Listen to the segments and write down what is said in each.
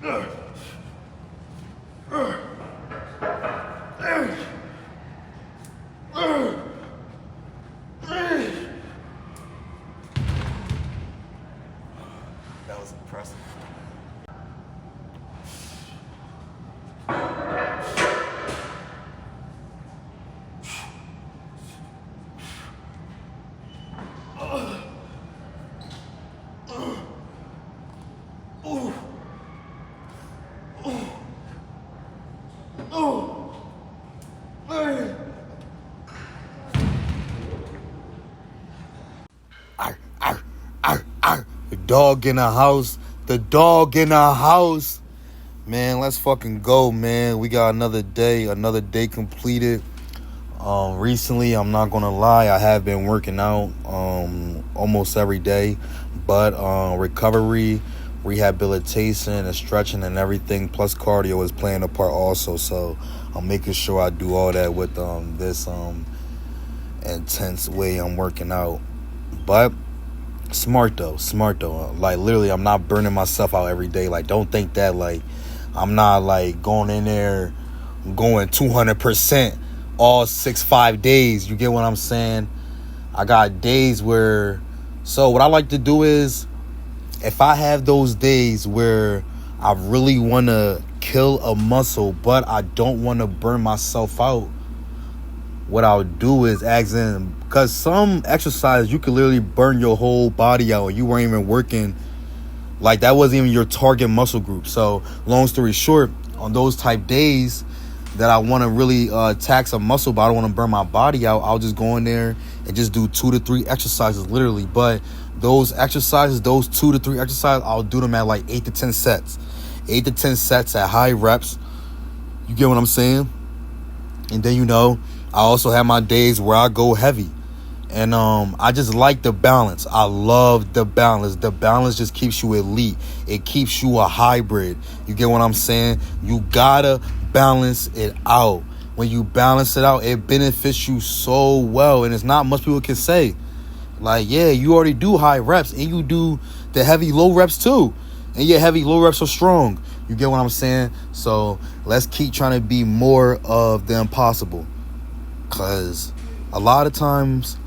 That was impressive. The dog in the house. The dog in the house. Man, let's fucking go, man. We got another day completed. Recently, I'm not gonna lie, I have been working out almost every day, but recovery, rehabilitation, and stretching and everything, plus cardio is playing a part also. So I'm making sure I do all that with this intense way I'm working out. But smart though. Like literally, I'm not burning myself out every day. Like, don't think that like I'm not like going in there going 200% all 6-5 days. You get what I'm saying? I got days where, so what I like to do is, if I have those days where I really want to kill a muscle but I don't want to burn myself out, what I'll do is ask in, because some exercise you could literally burn your whole body out and you weren't even working, like that wasn't even your target muscle group. So long story short, on those type days that I want to really tax a muscle but I don't want to burn my body out, I'll just go in there and just do 2 to 3 exercises literally. But those exercises, those 2 to 3 exercises, I'll do them at like 8 to 10 sets. 8 to 10 sets at high reps. You get what I'm saying? And then, you know, I also have my days where I go heavy. And I just like the balance. I love the balance. The balance just keeps you elite. It keeps you a hybrid. You get what I'm saying? You gotta balance it out. When you balance it out, it benefits you so well. And it's not much people can say. Like, yeah, you already do high reps and you do the heavy low reps too. And your heavy low reps are strong. You get what I'm saying? So let's keep trying to be more of the impossible. Because a lot of times,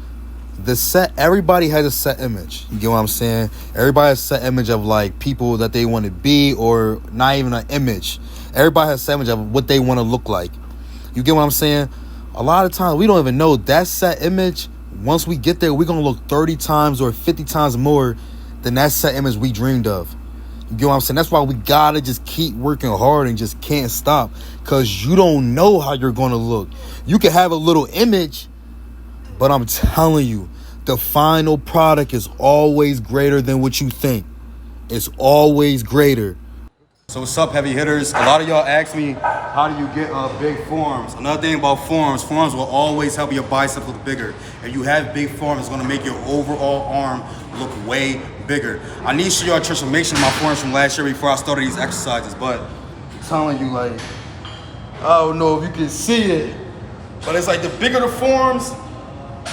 everybody has a set image. You get what I'm saying? Everybody has a set image of like people that they want to be, or not even an image. Everybody has a set image of what they want to look like. You get what I'm saying? A lot of times we don't even know that set image. Once we get there, we're going to look 30 times or 50 times more than that set image we dreamed of. You get what I'm saying? That's why we got to just keep working hard and just can't stop, because you don't know how you're going to look. You can have a little image, but I'm telling you, the final product is always greater than what you think. It's always greater. So what's up, heavy hitters? A lot of y'all ask me, how do you get big forearms? Another thing about forearms will always help your biceps look bigger. If you have big forearms, it's going to make your overall arm look way bigger. I need to show y'all a transformation of my forearms from last year before I started these exercises, but I'm telling you, like, I don't know if you can see it, but it's like the bigger the forearms,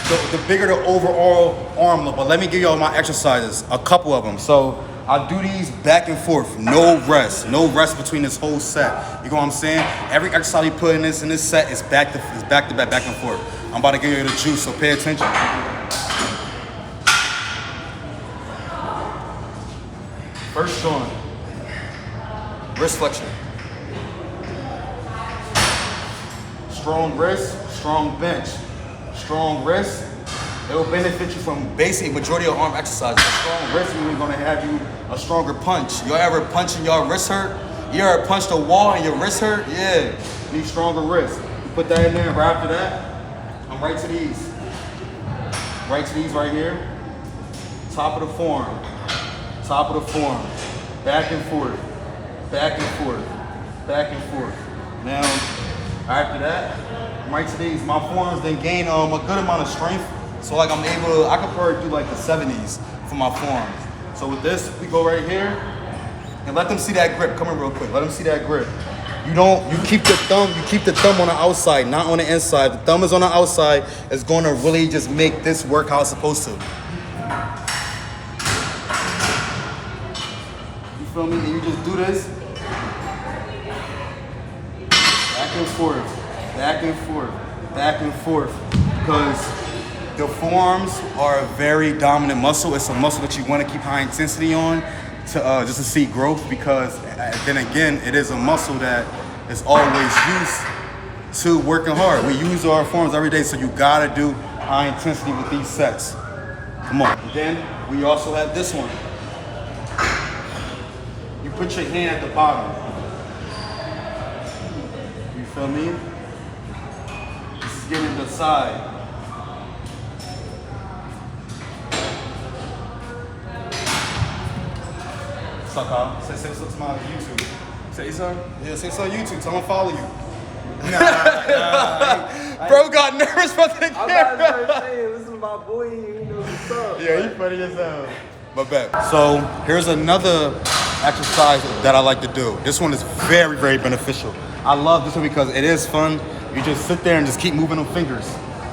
the bigger the overall arm look. But let me give y'all my exercises, a couple of them. So I do these back and forth, no rest between this whole set. You know what I'm saying? Every exercise you put in this set is back to back, back and forth. I'm about to give you the juice, so pay attention. First one, wrist flexion. Strong wrist, strong bench. Strong wrist, it will benefit you from basic majority of arm exercises. A strong wrist is going to have you a stronger punch. You ever punch and your wrist hurt? You ever punched a wall and your wrist hurt? Yeah, you need stronger wrist. You put that in there, and right after that, I'm right to these. Right to these right here. Top of the forearm. Top of the forearm. Back and forth. Back and forth. Back and forth. Now, after that, I'm right to these. My forearms then gain a good amount of strength. So like I can probably do like the 70s for my forearms. So with this, we go right here and let them see that grip. Come in real quick. Let them see that grip. You keep the thumb on the outside, not on the inside. The thumb is on the outside. It's going to really just make this work how it's supposed to. You feel me? And you just do this. back and forth, back and forth, back and forth. Because the forearms are a very dominant muscle. It's a muscle that you want to keep high intensity on to just to see growth, because then again, it is a muscle that is always used to working hard. We use our forearms every day, so you gotta do high intensity with these sets. Come on. And then we also have this one. You put your hand at the bottom. You feel me? This is getting the side. What's up, Kyle? Say what's up to my YouTube. Say something? Yeah, say something on YouTube. Tell them to follow you. Nah. Bro got nervous about the I'm camera. about to say, this is my boy, you know what's up. Yeah, you funny as hell. My bad. So here's another exercise that I like to do. This one is very, very beneficial. I love this one because it is fun. You just sit there and just keep moving them fingers.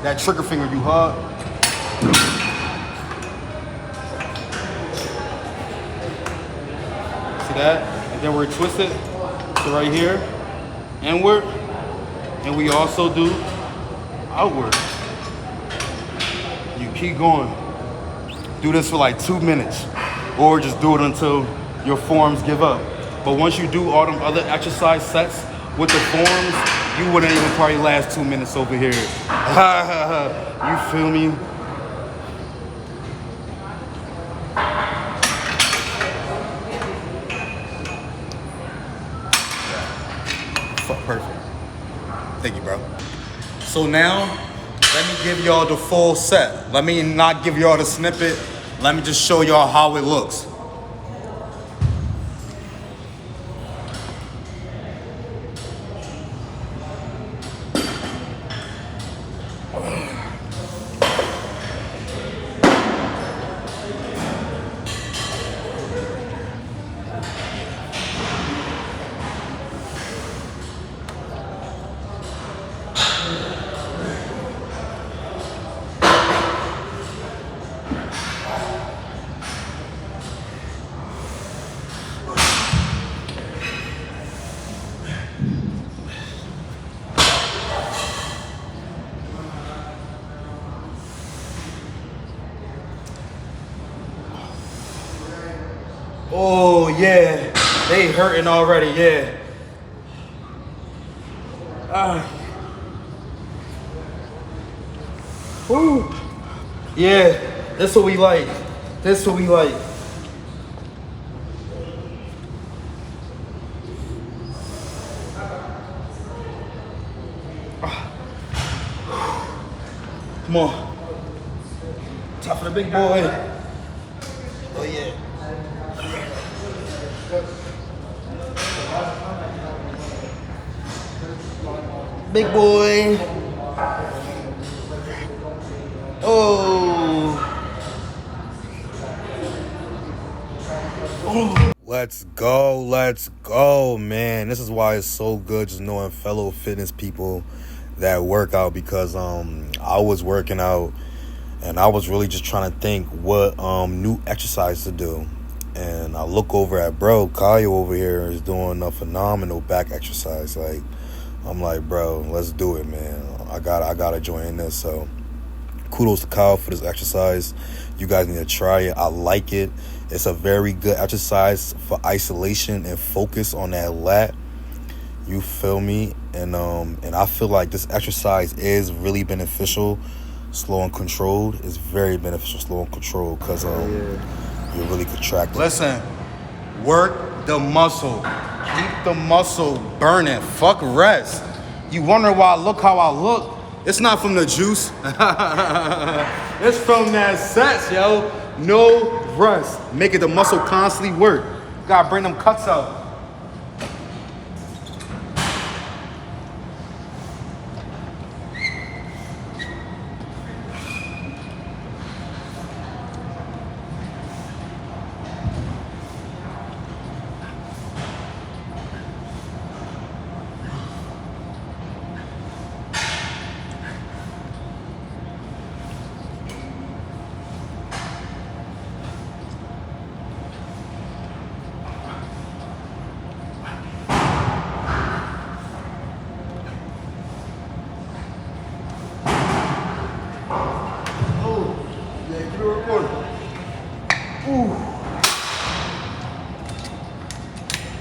That trigger finger you hug. See that? And then we're twisted to right here, inward, and we also do outward. You keep going. Do this for like 2 minutes, or just do it until your forearms give up. But once you do all them other exercise sets with the forearms, you wouldn't even probably last 2 minutes over here. You feel me? Perfect. Thank you, bro. So now, let me give y'all the full set. Let me not give y'all the snippet. Let me just show y'all how it looks. Oh yeah, they hurting already, yeah. Woo. Yeah, that's what we like. That's what we like. Come on. Top for the big boy. Oh yeah. Big boy. Oh. Let's go, man. This is why it's so good just knowing fellow fitness people that work out, because I was working out and I was really just trying to think what new exercise to do. And I look over at bro, Kyle over here is doing a phenomenal back exercise. Like, I'm like, bro, let's do it, man. I gotta join this. So kudos to Kyle for this exercise. You guys need to try it. I like it. It's a very good exercise for isolation and focus on that lat. You feel me? And I feel like this exercise is really beneficial. Slow and controlled is very beneficial. Slow and controlled, because you're really contracting. Listen, work the muscle. Keep the muscle burning. Fuck rest. You wonder why I look how I look? It's not from the juice. It's from that sets, yo. No rest. Making the muscle constantly work. Gotta bring them cuts out.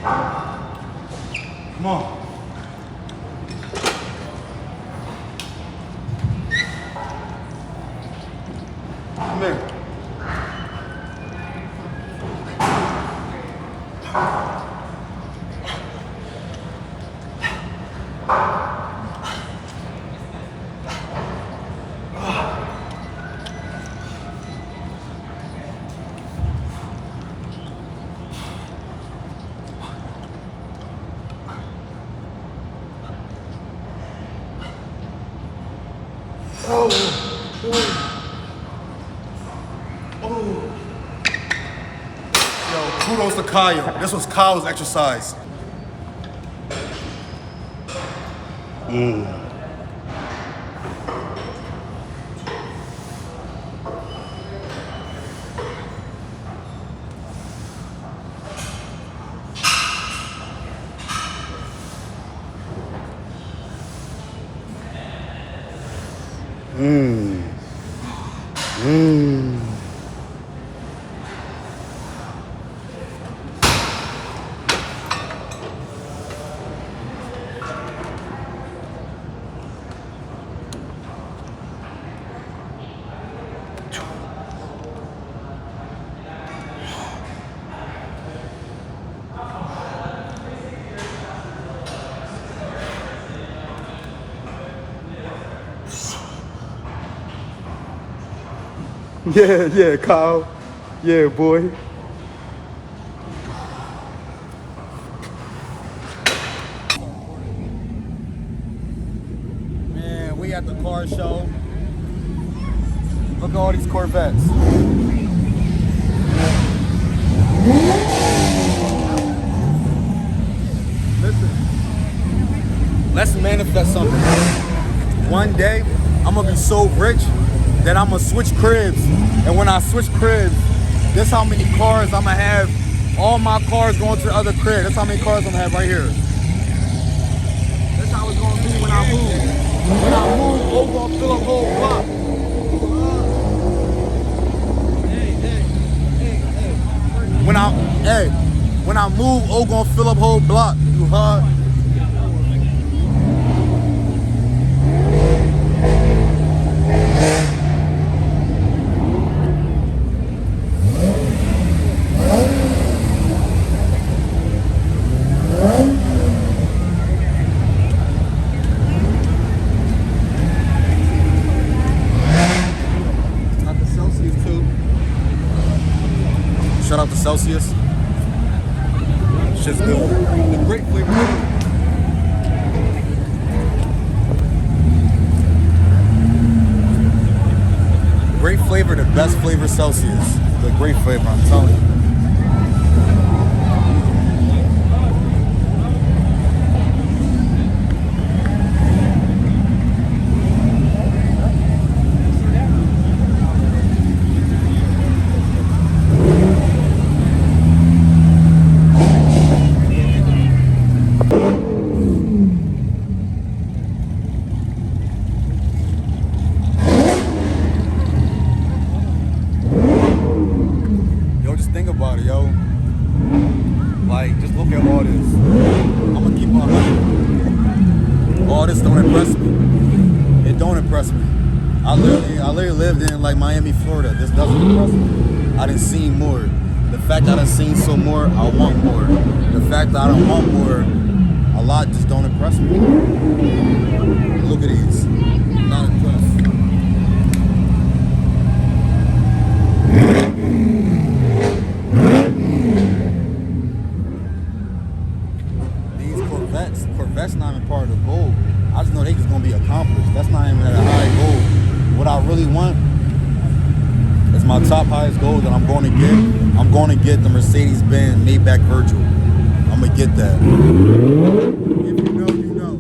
Come on. Come here. Yo, kudos to Kyle. This was Kyle's exercise. Yeah, Kyle. Yeah, boy. Man, we at the car show. Look at all these Corvettes. Listen, let's manifest something. One day, I'm gonna be so rich that I'm gonna switch cribs. And when I switch cribs, this how many cars I'm gonna have. All my cars going to the other crib. That's how many cars I'm gonna have right here. That's how it's gonna be when I move. When I move, we're gonna fill up whole block. When I move, we're gonna fill up whole block. You heard? Shout out to Celsius. Shit's good. The great flavor. Great flavor, the best flavor Celsius. The great flavor, I'm telling you. Think about it, yo. Like, just look at all this. I'm gonna keep on hunting. All this don't impress me. It don't impress me. I literally lived in like Miami, Florida. This doesn't impress me. I done seen more. The fact that I done seen some more, I want more. The fact that I don't want more, a lot just don't impress me. Look at these. Not impressed. Corvette's not even part of the goal. I just know they just gonna be accomplished. That's not even at a high goal. What I really want is my top highest goal that I'm going to get. I'm going to get the Mercedes-Benz Maybach Virtual. I'm gonna get that. If you know, you know.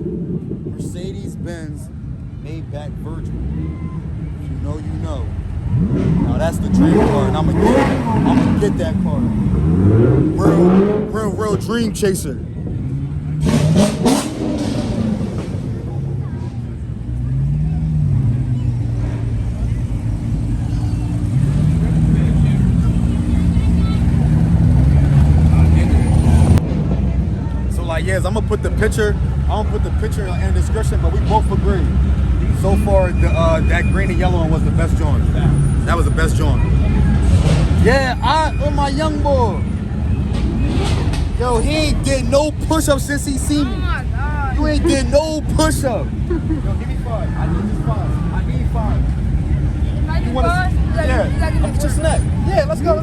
Mercedes-Benz Maybach Virtual. If you know, you know. Now that's the dream car, and I'm gonna get that car. Real dream chaser. is, I'm gonna put the picture in the description, but we both agree. So far, that green and yellow one was the best joint. That was the best joint. Yeah, my young boy. Yo, he ain't did no push-up since he seen me. Oh my God. You ain't did no push-up. Yo, give me 5. I need this 5. I need 5. You want to? Yeah. I'm just neck. Yeah, let's go.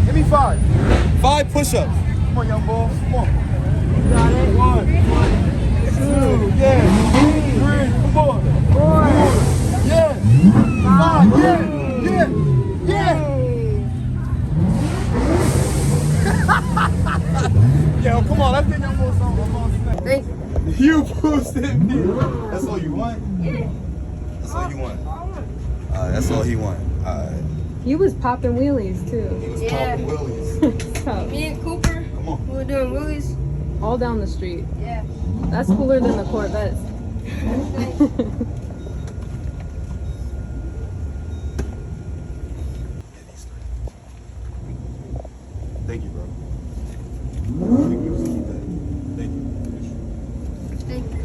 Give me 5. 5 push-ups. Come on, young boy. Come on. Got it. 1, 2, yeah. 3, come on. 4, yeah. 5, yeah. Yo, come on, let's get young boy something. Thank you. You boosted me. That's all you want? Yeah. That's all you want. That's all he want. He was popping wheelies too. He was Yeah. popping willies. So, Me and Cooper, Come on. we were doing willies. all down the street. Yeah. That's cooler than the Corvettes. Thank you, bro. Thank you. Thank you.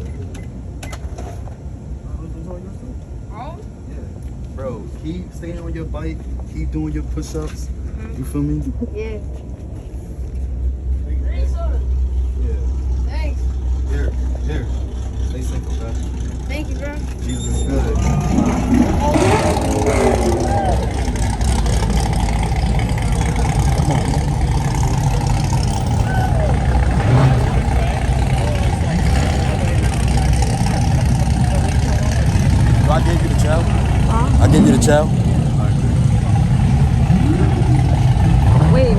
Oh? Bro, keep staying on your bike. Keep doing your push-ups. You feel me? Yeah. Yeah. Thanks. Here. Stay safe, okay? Thank you, bro. Jesus is good. I gave you the chow? I gave you the chow? Wait.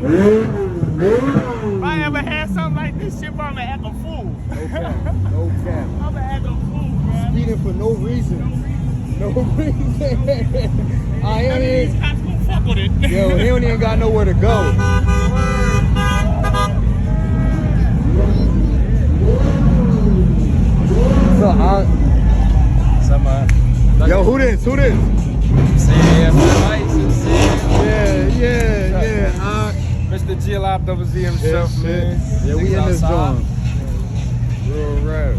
If I ever had something like this shit, bro, I'ma act a fool. No cap. No cap. I'ma act a fool, bro. Speeding for no reason. No reason. I ain't These even, cops gon' fuck with it. yo, he don't even got nowhere to go. So, yo, who this? Who this? Yeah. Mr. G Live double Z himself, man. Yeah, we in this joint. Real rap.